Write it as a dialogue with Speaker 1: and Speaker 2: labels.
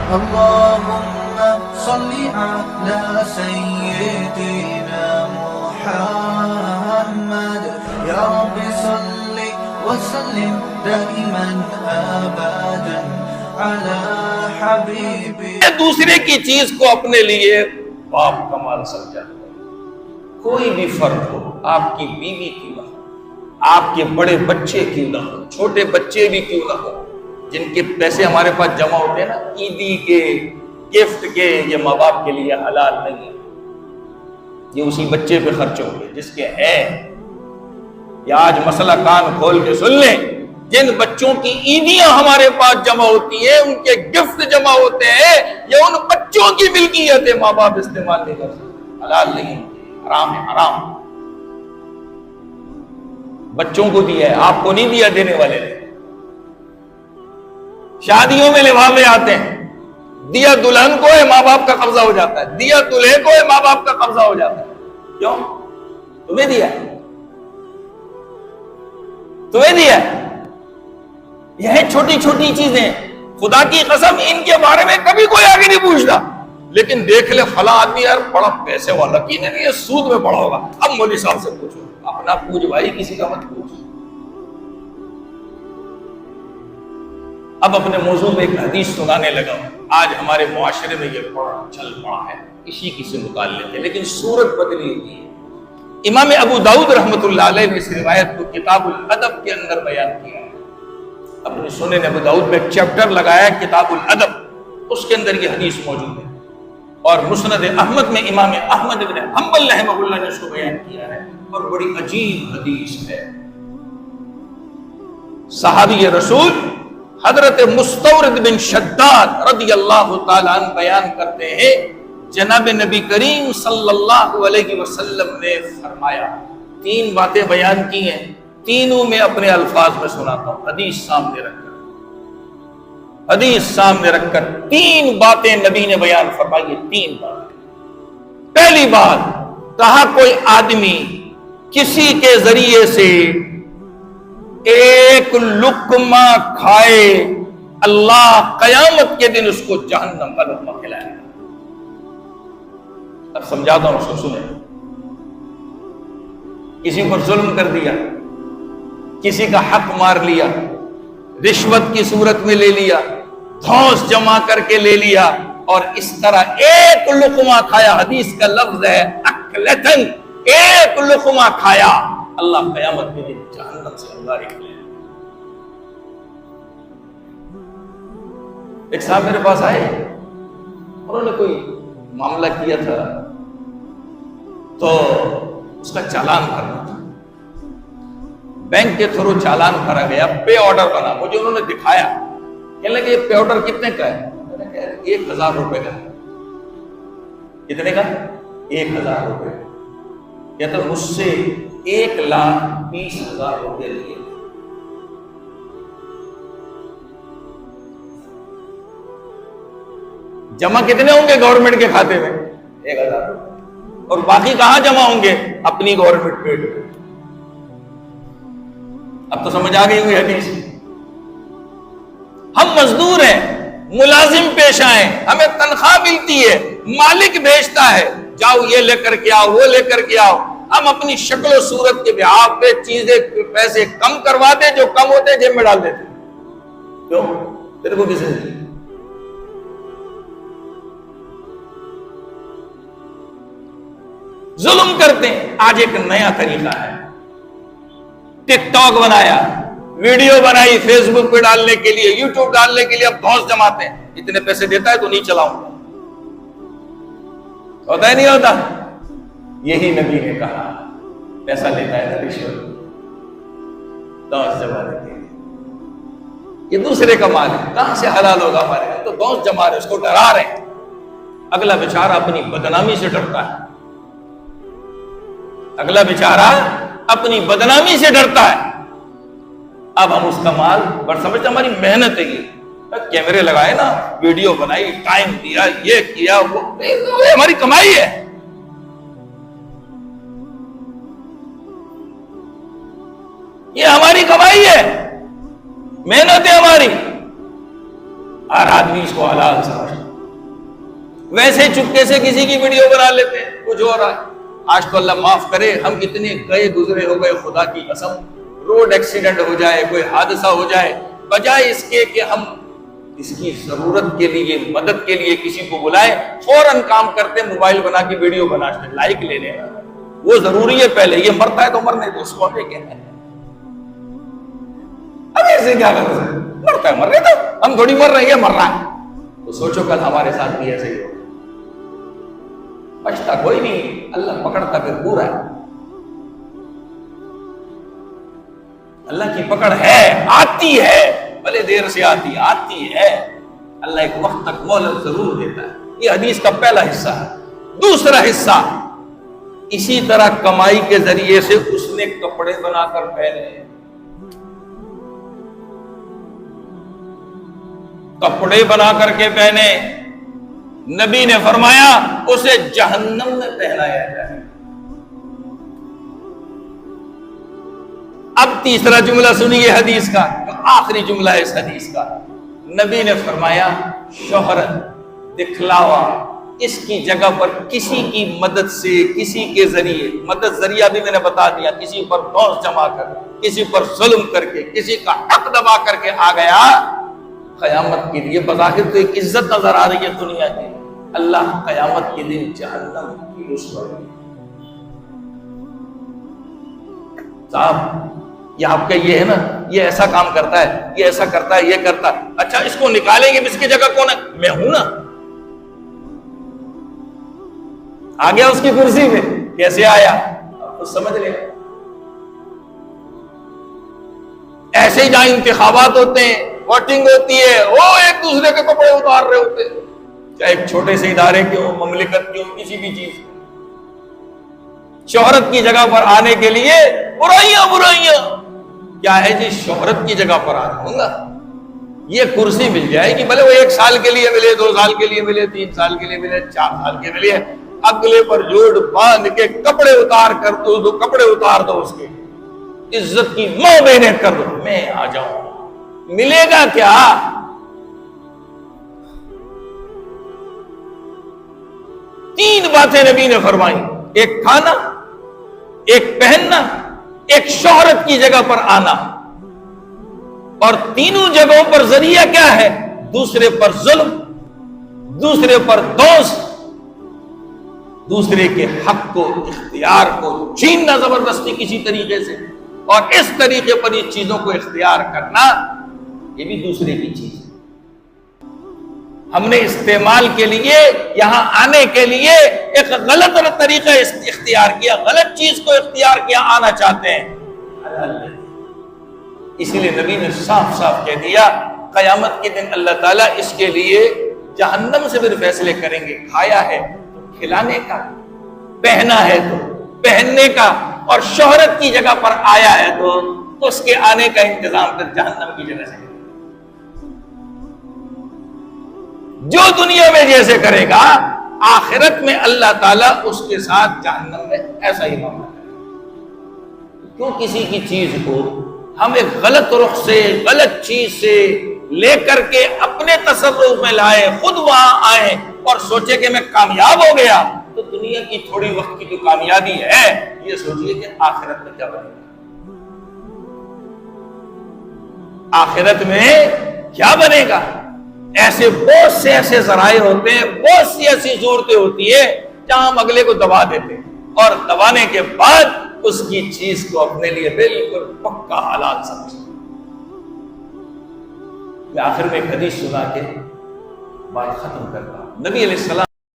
Speaker 1: اللهم صل على سيدنا محمد يا رب صل وسلم دائما ابدا على حبيبي.
Speaker 2: دوسرے کی چیز کو اپنے لیے باپ کمال سمجھا. کوئی بھی فرد ہو، آپ کی بیوی کیوں نہ ہو، آپ کے بڑے بچے کیوں نہ ہو، چھوٹے بچے بھی کیوں نہ ہو، جن کے پیسے ہمارے پاس جمع ہوتے ہیں نا عیدی کے، گفٹ کے، یہ ماں باپ کے لیے حلال نہیں ہے. یہ اسی بچے پہ خرچ ہوں گے جس کے ہیں. یا آج مسئلہ کان کھول کے سن لیں، جن بچوں کی عیدیاں ہمارے پاس جمع ہوتی ہیں، ان کے گفٹ جمع ہوتے ہیں، یہ ان بچوں کی ملکیت ہے، ماں باپ استعمال نہیں کر سکتے. حلال نہیں، حرام ہے، حرام. بچوں کو دیا ہے، آپ کو نہیں دیا دینے والے نے. شادیوں میں لفافے آتے ہیں، دیا دلہن کو ہے، ماں باپ کا قبضہ ہو جاتا ہے. دیا دلہے کو ہے، ماں باپ کا قبضہ ہو جاتا ہے. کیوں؟ تمہیں دیا، تمہیں دیا. یہ چھوٹی چھوٹی چیزیں، خدا کی قسم ان کے بارے میں کبھی کوئی آگے نہیں پوچھتا. لیکن دیکھ لے فلاں آدمی یار بڑا پیسے والا، کی نہیں یہ سود میں پڑا ہوگا. اب مولوی صاحب سے پوچھو، اپنا پوچھ بھائی، کسی کا مت پوچھ. اب اپنے موضوع میں ایک حدیث سنانے لگا ہوں. آج ہمارے معاشرے میں یہ بڑا چل پڑا ہے، اسی کی سے متعلق ہے، لیکن صورت بدلی ہوئی ہے. امام ابو داؤد رحمۃ اللہ علیہ نے اس روایت کو کتاب الادب کے اندر بیان کیا ہے. اپنے سنن ابو داؤد میں ایک چیپٹر لگایا ہے کتاب الادب، اس کے اندر یہ حدیث موجود ہے. اور مسند احمد میں امام احمد بن حنبل رحمہ اللہ نے اس کو بیان کیا ہے، اور بڑی عجیب حدیث ہے. صحابی رسول حضرت مستورد بن شداد رضی اللہ تعالیٰ عنہ بیان کرتے ہیں، جناب نبی کریم صلی اللہ علیہ وسلم نے فرمایا. 3 باتیں بیان کی ہیں، تینوں میں اپنے الفاظ میں سناتا ہوں. حدیث سامنے رکھ کر 3 باتیں نبی نے بیان فرمائی. 3 باتیں. پہلی بات، کہا کوئی آدمی کسی کے ذریعے سے ایک لقمہ کھائے، اللہ قیامت کے دن اس کو جہنم کا لقمہ کھلائے گا. اب سمجھاتا ہوں، اس کو سنیں. کسی پر ظلم کر دیا، کسی کا حق مار لیا، رشوت کی صورت میں لے لیا، دھوس جمع کر کے لے لیا، اور اس طرح ایک لقمہ کھایا. حدیث کا لفظ ہے اکلتن، ایک لقمہ کھایا، اللہ قیامت کے دن جہنم سے اللہ نکلے. ایک صاحب میرے پاس آئے، انہوں نے کوئی معاملہ کیا تھا تو اس کا چالان بھرنا تھا. بینک کے تھرو چالان بھرا گیا، پے آرڈر بنا. مجھے انہوں نے دکھایا، کہنے لگے یہ پے آرڈر کتنے کا ہے؟ میں نے کہا 1000 روپے کا. کتنے کا؟ 1000 روپے. کہتا مجھ سے 1,20,000 روپے لیے. جمع کتنے ہوں گے گورنمنٹ کے کھاتے میں؟ 1000 روپے. اور باقی کہاں جمع ہوں گے؟ اپنی گورنمنٹ پیٹ میں. اب تو سمجھ آ گئی ہوئی حدیث. ہم مزدور ہیں، ملازم پیش آئے، ہمیں تنخواہ ملتی ہے، مالک بھیجتا ہے جاؤ یہ لے کر کے آؤ، وہ لے کر کے آؤ. ہم اپنی شکل و صورت کے بحاف پہ چیزیں، پیسے کم کروا دیں، جو کم ہوتے جیب میں ڈال دیتے. کیوں؟ تیرے کو کسے دی؟ ظلم کرتے ہیں. آج ایک نیا طریقہ ہے، ٹک ٹاک بنایا، ویڈیو بنائی فیس بک پہ ڈالنے کے لیے، یوٹیوب ڈالنے کے لیے. اب دھوس جماتے ہیں، اتنے پیسے دیتا ہے تو نہیں چلاؤں گا. ہوتا ہے نہیں ہوتا؟ یہی نبی نے کہا، پیسہ لیتا ہے نا رشوت، دھوس جما دیتے ہیں. یہ دوسرے کا مال ہے، کہاں سے حلال ہوگا ہمارے یہاں؟ تو دھوس جما رہے، اس کو ڈرا رہے ہیں. اگلا بیچارہ اپنی بدنامی سے ڈرتا ہے، اگلا بیچارہ اپنی بدنامی سے ڈرتا ہے. اب ہم اس کا مال بڑا سمجھتے، ہماری محنت ہے، یہ کیمرے لگائے نا، ویڈیو بنائی، ٹائم دیا، یہ کیا، وہ ہماری کمائی ہے. یہ ہماری کمائی ہے، محنت ہے ہماری. ہر آدمی اس کو حلال سمجھتا. ویسے چپکے سے کسی کی ویڈیو بنا لیتے ہیں، کچھ ہو رہا ہے۔ آج تو اللہ معاف کرے، ہم اتنے گئے گزرے ہو گئے، خدا کی قسم، روڈ ایکسیڈنٹ ہو جائے، کوئی حادثہ ہو جائے، بجائے اس کے کہ ہم اس کی ضرورت کے لیے، مدد کے لیے کسی کو بلائیں، فوراً کام کرتے، موبائل بنا کے ویڈیو بناتے، لائک لے لیں، وہ ضروری ہے پہلے، یہ مرتا ہے تو مرنے دو، اس کو ہمیں کیا ہے؟ اب ایسے کیا کر رہے ہیں؟ مرتا ہے مرنے دو، ہم تھوڑی مر رہے ہیں، مر رہا ہے تو سوچو کل ہمارے ساتھ بھی ایسے ہی ہو، بچتا کوئی نہیں، اللہ پکڑتا پھر پورا ہے۔ اللہ کی پکڑ ہے، آتی ہے، بھلے دیر سے آتی ہے، اللہ ایک وقت تک مہلت ضرور دیتا ہے۔ یہ حدیث کا پہلا حصہ ہے۔ دوسرا حصہ، اسی طرح کمائی کے ذریعے سے اس نے کپڑے بنا کر پہنے، کپڑے بنا کر کے پہنے، نبی نے فرمایا اسے جہنم میں پہنایا جائے۔ اب تیسرا جملہ سنیے حدیث کا، جو آخری جملہ ہے اس حدیث کا، نبی نے فرمایا شہرت، دکھلاوا، اس کی جگہ پر کسی کی مدد سے، کسی کے ذریعے، مدد ذریعہ بھی میں نے بتا دیا، کسی پر دوست جمع کر، کسی پر ظلم کر کے، کسی کا حق دبا کر کے آ گیا، قیامت کے لیے بظاہر تو ایک عزت نظر آ رہی ہے دنیا کی، اللہ قیامت کے دن جہنم کی رسوائی۔ صاحب یہ آپ کا یہ ہے نا، یہ ایسا کام کرتا ہے، یہ ایسا کرتا ہے، یہ کرتا ہے، اچھا اس کو نکالیں گے، اس کی جگہ کون ہے؟ میں ہوں نا، آ گیا اس کی کرسی میں، کیسے آیا آپ سمجھ لیں۔ ایسے ہی جہاں انتخابات ہوتے ہیں، ووٹنگ ہوتی ہے، وہ ایک دوسرے کے کپڑے اتار رہے ہوتے ہیں، چاہے ایک چھوٹے سے ادارے کے ہو، مملکت کے ہو، کسی بھی چیز، شہرت کی جگہ پر آنے کے لیے برائیاں کیا ہے جی؟ شہرت کی جگہ پر آنا ہوں گا، یہ کرسی مل جائے گی، بھلے وہ 1 سال کے لیے ملے، 2 سال کے لیے ملے، 3 سال کے لیے ملے، 4 سال کے ملے، اگلے پر جوڑ باندھ کے کپڑے اتار کر دو، کپڑے اتار دو، اس کے عزت کی ماں بہنیں کر دو، میں آ جاؤں، ملے گا کیا؟ تین باتیں نبی نے فرمائی، ایک کھانا، ایک پہننا، ایک شہرت کی جگہ پر آنا، اور تینوں جگہوں پر ذریعہ کیا ہے؟ دوسرے پر ظلم، دوسرے پر دوست، دوسرے کے حق کو، اختیار کو چھیننا زبردستی کسی طریقے سے، اور اس طریقے پر یہ چیزوں کو اختیار کرنا، یہ بھی دوسرے کی چیز ہے۔ ہم نے استعمال کے لیے، یہاں آنے کے لیے ایک غلط طریقہ اختیار کیا، غلط چیز کو اختیار کیا، آنا چاہتے ہیں، اسی لیے نبی نے صاف صاف کہہ دیا قیامت کے دن اللہ تعالیٰ اس کے لیے جہنم سے بھی فیصلے کریں گے، کھایا ہے تو کھلانے کا، پہنا ہے تو پہننے کا، اور شہرت کی جگہ پر آیا ہے تو اس کے آنے کا انتظام کر جہنم کی جگہ سے، جو دنیا میں جیسے کرے گا آخرت میں اللہ تعالیٰ اس کے ساتھ جہنم میں ایسا ہی معاملہ کرے گا۔ کیوں کسی کی چیز کو ہم ایک غلط رخ سے، غلط چیز سے لے کر کے اپنے تصرف میں لائیں، خود وہاں آئیں اور سوچے کہ میں کامیاب ہو گیا، تو دنیا کی تھوڑی وقت کی جو کامیابی ہے، یہ سوچیے کہ آخرت میں کیا بنے گا، آخرت میں کیا بنے گا۔ ایسے بہت سے ایسے ذرائع ہوتے ہیں، بہت سی ایسی صورتیں ہوتی ہے جہاں ہم اگلے کو دبا دیتے ہیں، اور دبانے کے بعد اس کی چیز کو اپنے لیے بالکل پکا حلال سمجھتے ہیں۔ میں آخر میں ایک حدیث سنا کے بات ختم کرتا ہوں۔ نبی علیہ السلام